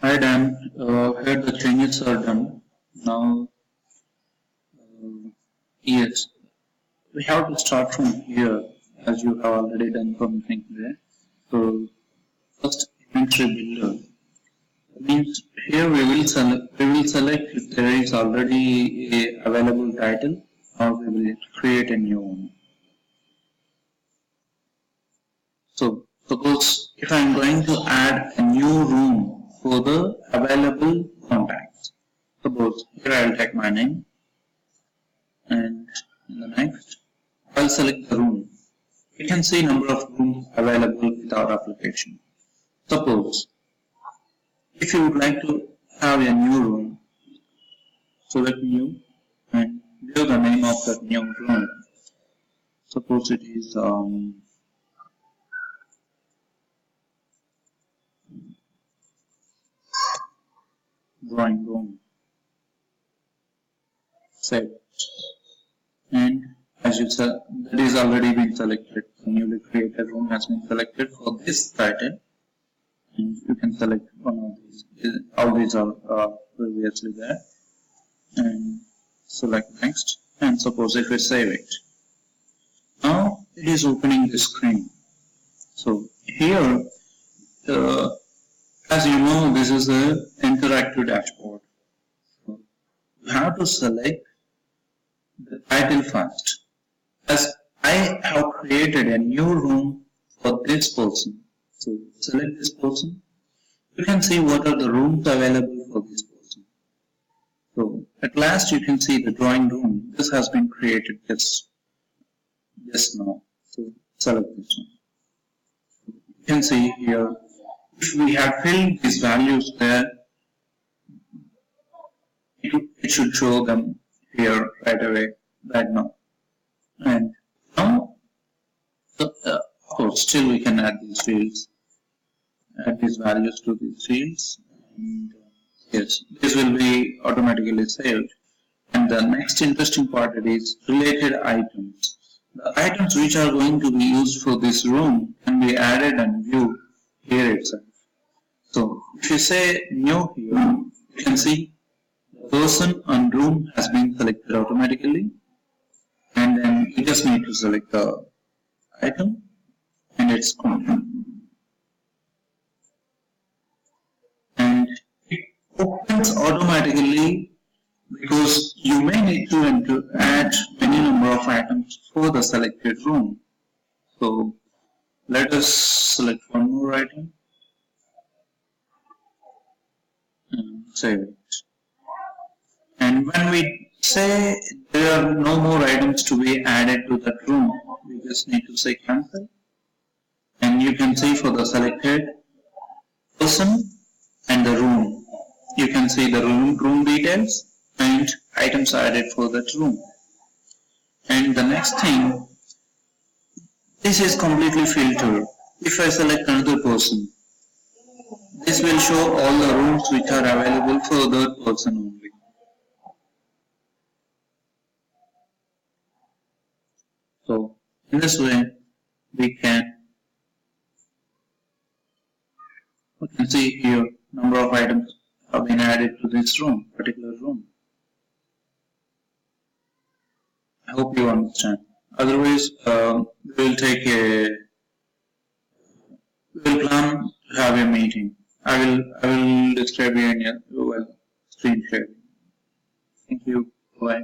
Hi Dan, here the changes are done. Now, yes, we have to start from here as you have already done something there. So, first inventory builder means here we will select if there is already a available title or we will create a new one. So, suppose if I am going to add a new room for the available contacts. Suppose here I will take my name and in the next I'll select the room. You can see number of rooms available with our application. Suppose if you would like to have a new room, select new and give the name of that new room. Suppose it is drawing room. Save. And as you said, that is already been selected. The newly created room has been selected for this title. And you can select one of these. All these are previously there. And select next. And suppose if we save it. Now it is opening the screen. So here, as you know, this is an interactive dashboard. So you have to select the title first. As I have created a new room for this person. So select this person. You can see what are the rooms available for this person. So at last you can see the drawing room. This has been created just now. So select this one. You can see here if we have filled these values there, it should show them here right away, right now. And now, of course, still we can add these fields, add these values to these fields, and yes, this will be automatically saved. And the next interesting part is related items. The items which are going to be used for this room can be added and viewed here itself. So if you say new here, you can see the person and room has been selected automatically, and then you just need to select the item and its content. And it opens automatically because you may need to add many number of items for the selected room. So let us select one more item and save it. And when we say there are no more items to be added to that room, we just need to say cancel. And you can see for the selected person and the room, you can see the room details and items added for that room. And the next thing, this is completely filtered. If I select another person, this will show all the rooms which are available for that person only. So in this way, we can see here number of items have been added to this room, particular room. I hope you understand. Otherwise, we will plan to have a meeting. I will describe you in your screen sharing. Thank you. Bye.